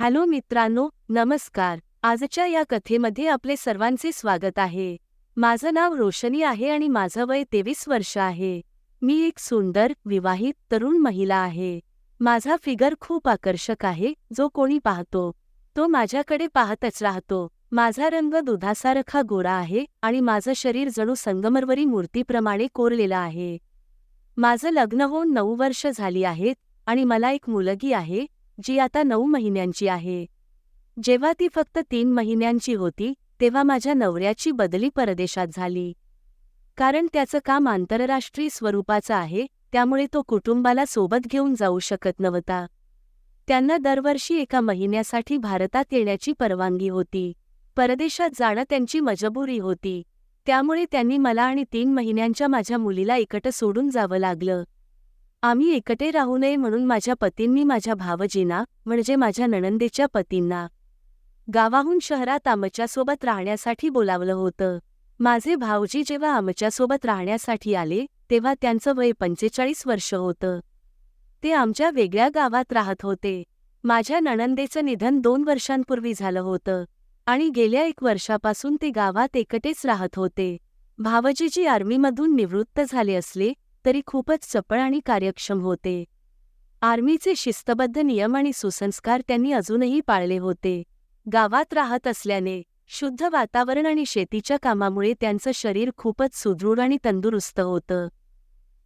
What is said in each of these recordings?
Hello मित्रांनो, नमस्कार. आजच्या या कथेमध्ये आपले सर्वांचे स्वागत आहे. माझं नाव रोशनी आहे आणि माझं वय 23 वर्ष आहे. मी एक सुंदर, विवाहित तरुण महिला आहे. माझा फिगर खूप आकर्षक आहे, जो कोणी पाहतो तो माझ्याकडे पाहतच राहतो. माझा रंग दुधासारखा गोरा आहे आणि माझं शरीर जणू संगमरवरी मूर्तीप्रमाणे कोरलेलं आहे. माझं लग्न होऊन 9 वर्ष झाली आहेत आणि मला एक मुलगी आहे, जी आता 9 महिन्यांची आहे. जेव्हा ती फक्त 3 महिन्यांची होती, तेव्हा माझ्या नवऱ्याची बदली परदेशात झाली. कारण त्याचं काम आंतरराष्ट्रीय स्वरूपाचं आहे, त्यामुळे तो कुटुंबाला सोबत घेऊन जाऊ शकत नव्हता. त्यांना दरवर्षी एका महिन्यासाठी भारतात येण्याची परवानगी होती. परदेशात जाणं त्यांची मजबुरी होती. त्यामुळे त्यांनी मला आणि 3 महिन्यांच्या माझ्या मुलीला एकटं सोडून जावं लागलं. आम्ही एकटे राहू नये म्हणून माझ्या पतींनी माझ्या भावजींना, म्हणजे माझ्या नणंदेच्या पतींना, गावाहून शहरात आमच्यासोबत राहण्यासाठी बोलावलं होतं. माझे भावजी जेव्हा आमच्यासोबत राहण्यासाठी आले, तेव्हा त्यांचं वय 45 वर्ष होतं. ते आमच्या वेगळ्या गावात राहत होते. माझ्या नणंदेचं निधन 2 वर्षांपूर्वी झालं होतं आणि गेल्या 1 वर्षापासून ते गावात एकटेच राहत होते. भावजीजी आर्मीमधून निवृत्त झाले असले तरी खूपच चपळ आणि कार्यक्षम होते. आर्मीचे शिस्तबद्ध नियम आणि सुसंस्कार त्यांनी अजूनही पाळले होते. गावात राहत असल्याने शुद्ध वातावरण आणि शेतीच्या कामामुळे त्यांचं शरीर खूपच सुदृढ आणि तंदुरुस्त होतं.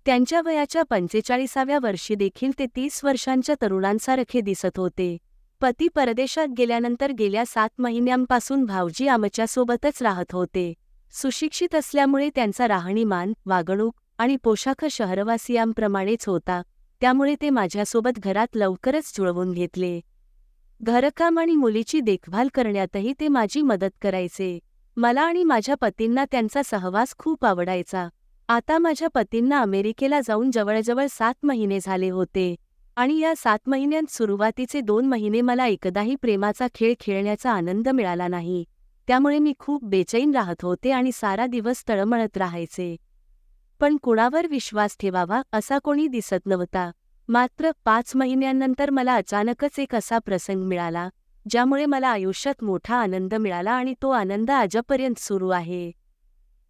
त्यांच्या वयाच्या 45व्या वर्षी देखील ते 30 वर्षांच्या तरुणांसारखे दिसत होते. पती परदेशात गेल्यानंतर गेल्या 7 महिन्यांपासून भावजी आमच्यासोबतच राहत होते. सुशिक्षित असल्यामुळे त्यांचा राहणीमान, वागणूक आणि पोशाख शहरवासियांप्रमाणेच होता, त्यामुळे ते माझ्यासोबत घरात लवकरच जुळवून घेतले. घरकाम आणि मुलीची देखभाल करण्यातही ते माझी मदत करायचे. मला आणि माझ्या पतींना त्यांचा सहवास खूप आवडायचा. आता माझ्या पतींना अमेरिकेला जाऊन जवळजवळ 7 महिने झाले होते आणि या 7 महिन्यांत सुरुवातीचे 2 महिने मला एकदाही प्रेमाचा खेळ खेळण्याचा आनंद मिळाला नाही. त्यामुळे मी खूप बेचैन राहत होते आणि सारा दिवस तळमळत राहायचे. पण कुणावर विश्वास ठेवावा असा कोणी दिसत नव्हता. मात्र 5 महिन्यांनंतर मला अचानकच एक असा प्रसंग मिळाला, ज्यामुळे मला आयुष्यात मोठा आनंद मिळाला आणि तो आनंद आजपर्यंत सुरू आहे.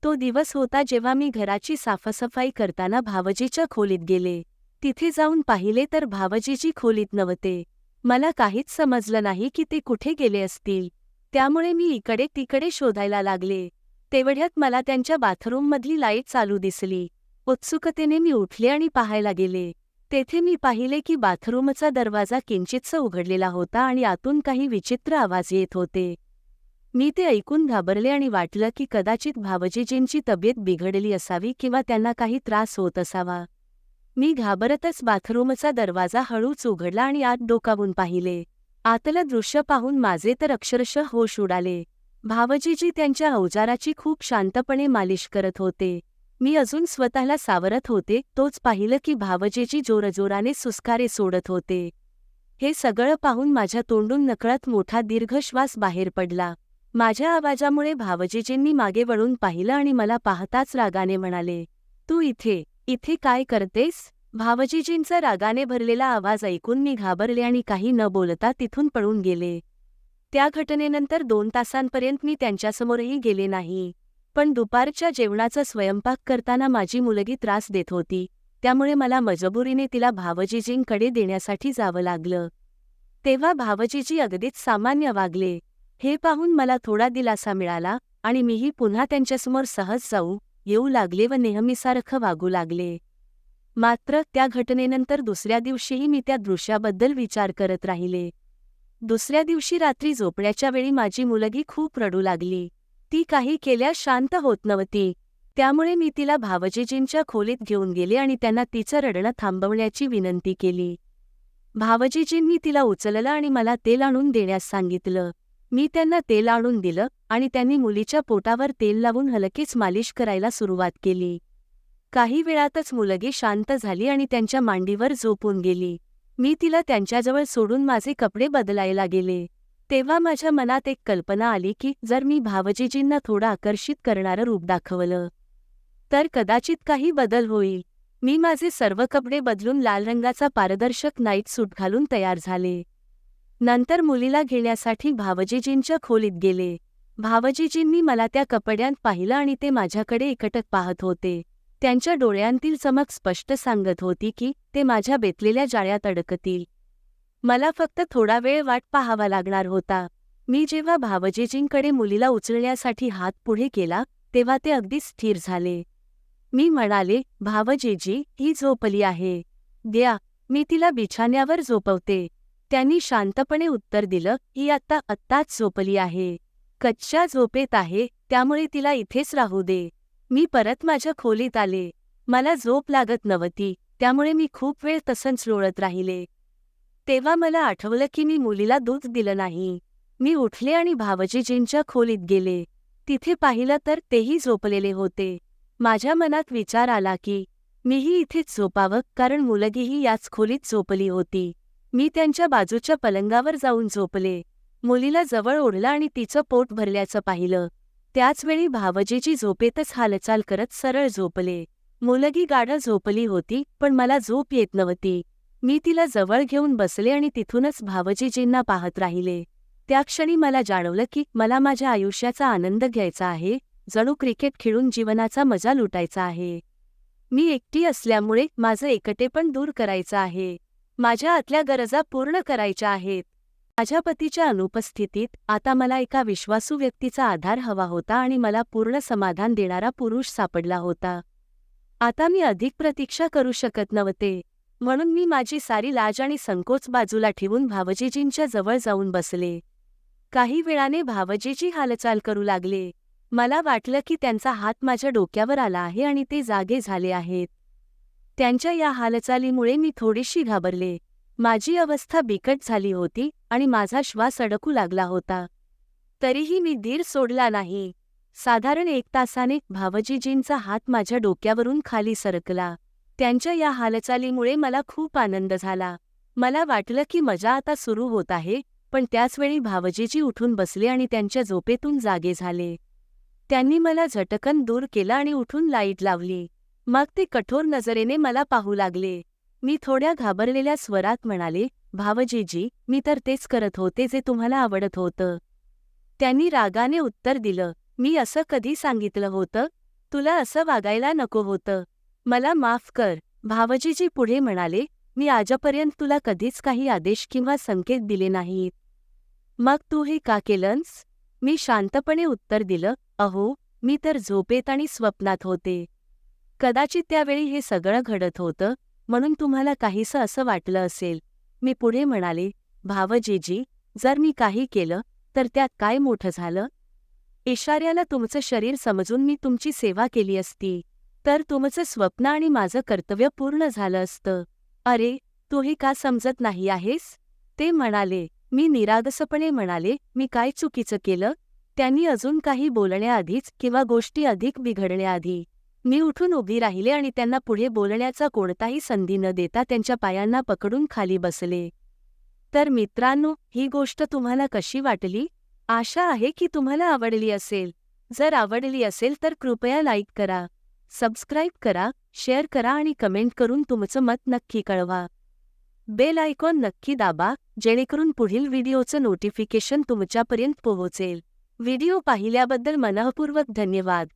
तो दिवस होता जेव्हा मी घराची साफसफाई करताना भावजीच्या खोलीत गेले. तिथे जाऊन पाहिले तर भावजीची खोलीत नव्हते. मला काहीच समजलं नाही की ते कुठे गेले असतील. त्यामुळे मी इकडे तिकडे शोधायला लागले. तेवढ्यात मला त्यांच्या बाथरूममधली लाईट चालू दिसली. उत्सुकतेने मी उठले आणि पाहायला गेले. तेथे मी पाहिले की बाथरूमचा दरवाजा किंचितसा उघडलेला होता आणि आतून काही विचित्र आवाज येत होते. मी ते ऐकून घाबरले आणि वाटलं की कदाचित भावजीजींची तब्येत बिघडली असावी किंवा त्यांना काही त्रास होत असावा. मी घाबरतच बाथरूमचा दरवाजा हळूच उघडला आणि आत डोकावून पाहिले. आतलं दृश्य पाहून माझे तर अक्षरशः होश उडाले. भावजीजी त्यांच्या अवजाराची खूप शांतपणे मालिश करत होते. मी अजून स्वतःला सावरत होते तोच पाहिलं की भावजीजी जोरजोराने सुस्कारे सोडत होते. हे सगळं पाहून माझ्या तोंडून नकळत मोठा दीर्घ श्वास बाहेर पडला. माझ्या आवाजामुळे भावजीजींनी मागे वळून पाहिलं आणि मला पाहताच रागाने म्हणाले, "तू इथे काय करतेस?" भावजीजींचा रागाने भरलेला आवाज ऐकून मी घाबरले आणि काही न बोलता तिथून पळून गेले. त्या घटनेनंतर 2 तासांपर्यंत मी त्यांच्यासमोरही गेले नाही. पण दुपारच्या जेवणाचा स्वयंपाक करताना माझी मुलगी त्रास देत होती, त्यामुळे मला मजबुरीने तिला भावजीजींकडे देण्यासाठी जावं लागलं. तेव्हा भावजीजी अगदीच सामान्य वागले. हे पाहून मला थोडा दिलासा मिळाला आणि मीही पुन्हा त्यांच्यासमोर सहज येऊ लागले व नेहमीसारखं वागू लागले. मात्र त्या घटनेनंतर दुसऱ्या दिवशीही मी त्या दृश्याबद्दल विचार करत राहिले. दुसऱ्या दिवशी रात्री झोपण्याच्या वेळी माझी मुलगी खूप रडू लागली. ती काही केल्यास शांत होत नव्हती. त्यामुळे मी तिला भावजीजींच्या खोलीत घेऊन गेले आणि त्यांना तिचं रडणं थांबवण्याची विनंती केली. भावजीजींनी तिला उचललं आणि मला तेल आणून देण्यास सांगितलं. मी त्यांना तेल आणून दिलं आणि त्यांनी मुलीच्या पोटावर तेल लावून हलकेच मालिश करायला सुरुवात केली. काही वेळातच मुलगी शांत झाली आणि त्यांच्या मांडीवर झोपून गेली. मी तिला त्यांच्याजवळ सोडून माझे कपडे बदलायला गेले. तेव्हा माझ्या मनात एक कल्पना आली की जर मी भावजीजींना थोडं आकर्षित करणारं रूप दाखवलं तर कदाचित काही बदल होईल. मी माझे सर्व कपडे बदलून लाल रंगाचा पारदर्शक नाईट सूट घालून तयार झाले. नंतर मुलीला घेण्यासाठी भावजीजींच्या खोलीत गेले. भावजीजींनी मला त्या कपड्यांत पाहिलं आणि ते माझ्याकडे एकटक पाहत होते. त्यांच्या डोळ्यांतील चमक स्पष्ट सांगत होती की ते माझ्या बेतलेल्या जाळ्यात अडकतील. मला फक्त थोडा वेळ वाट पाहावा लागणार होता. मी जेव्हा भावजीजींकडे मुलीला उचलण्यासाठी हात पुढे केला तेव्हा ते अगदी स्थिर झाले. मी म्हणाले, भावजीजी, ही झोपली आहे. द्या, मी तिला बिछाण्यावर झोपवते. त्यांनी शांतपणे उत्तर दिलं, ही आत्ताच झोपली आहे. कच्च्या झोपेत आहे, त्यामुळे तिला इथेच राहू दे. मी परत माझ्या खोलीत आले. मला झोप लागत नव्हती, त्यामुळे मी खूप वेळ तसंच लोळत राहिले. तेव्हा मला आठवलं की मी मुलीला दूध दिलं नाही. मी उठले आणि भावजीजींच्या खोलीत गेले. तिथे पाहिलं तर तेही झोपलेले होते. माझ्या मनात विचार आला की मीही इथेच झोपावं, कारण मुलगीही याच खोलीत झोपली होती. मी त्यांच्या बाजूच्या पलंगावर जाऊन झोपले. मुलीला जवळ ओढलं आणि तिचं पोट भरल्याचं पाहिलं. त्याचवेळी भावजीजी झोपेतच हालचाल करत सरळ झोपले. मुलगी गाढ झोपली होती, पण मला झोप येत नव्हती. मी तिला जवळ घेऊन बसले आणि तिथूनच भावजीजींना पाहत राहिले. त्या क्षणी मला जाणवलं की मला माझ्या आयुष्याचा आनंद घ्यायचा आहे, जणू क्रिकेट खेळून जीवनाचा मजा लुटायचा आहे. मी एकटी असल्यामुळे माझं एकटेपण दूर करायचं आहे. माझ्या आतल्या गरजा पूर्ण करायच्या आहेत. माझ्या पतीच्या अनुपस्थितीत आता मला एका विश्वासू व्यक्तीचा आधार हवा होता आणि मला पूर्ण समाधान देणारा पुरुष सापडला होता. आता मी अधिक प्रतीक्षा करू शकत नव्हते. म्हणून मी माझी सारी लाज आणि संकोच बाजूला ठेवून भावजीजींच्या जवळ जाऊन बसले. काही वेळाने भावजीजी हालचाल करू लागले. मला वाटलं की त्यांचा हात माझ्या डोक्यावर आला आहे आणि ते जागे झाले आहेत. त्यांच्या या हालचालीमुळे मी थोडीशी घाबरले. माझी अवस्था बिकट झाली होती आणि माझा श्वास अडकू लागला होता. तरीही मी धीर सोडला नाही. साधारण 1 तासाने भावजीजींचा हात माझ्या डोक्यावरून खाली सरकला. त्यांच्या या हालचालीमुळे मला खूप आनंद झाला. मला वाटलं की मजा आता सुरू होत आहे, पण त्याचवेळी भावजीजी उठून बसले आणि त्यांच्या झोपेतून जागे झाले. त्यांनी मला झटकन दूर केलं आणि उठून लाईट लावली. मग ते कठोर नजरेने मला पाहू लागले. मी थोड्या घाबरलेल्या स्वरात म्हणाले, भावजीजी, मी तर तेच करत होते जे तुम्हाला आवडत होतं. त्यांनी रागाने उत्तर दिलं, मी असं कधी सांगितलं होतं? तुला असं वागायला नको होतं. मला माफ कर. भावजीजी पुढे म्हणाले, मी आजपर्यंत तुला कधीच काही आदेश किंवा संकेत दिले नाहीत. मग तू हे का केलंस? मी शांतपणे उत्तर दिलं, अहो, मी तर झोपेत आणि स्वप्नात होते. कदाचित त्यावेळी हे सगळं घडत होतं, म्हणून तुम्हाला काहीसं असं वाटलं असेल. मी पुढे म्हणाले, भावजीजी, जर मी काही केलं तर त्यात काय मोठं झालं? इशाऱ्याला तुमचं शरीर समजून मी तुमची सेवा केली असती, तर तुमचं स्वप्न आणि माझं कर्तव्य पूर्ण झालं असतं. अरे, तू हे का समजत नाही आहेस? ते म्हणाले. मी निरागसपणे म्हणाले, मी काय चुकीचं केलं? त्यांनी अजून काही बोलण्याआधीच किंवा गोष्टी अधिक बिघडण्याआधी मी उठून उभी राहिले आणि त्यांना पुढे बोलण्याचा कोणताही संधी न देता त्यांच्या पायांना पकडून खाली बसले. तर मित्रांनो, ही गोष्ट तुम्हाला कशी वाटली? आशा आहे की तुम्हाला आवडली असेल. जर आवडली असेल तर कृपया लाईक करा, सबस्क्राईब करा, शेअर करा आणि कमेंट करून तुमचं मत नक्की कळवा. बेल आयकॉन नक्की दाबा, जेणेकरून पुढील व्हिडिओचं नोटिफिकेशन तुमच्यापर्यंत पोहोचेल. व्हिडिओ पाहिल्याबद्दल मनःपूर्वक धन्यवाद.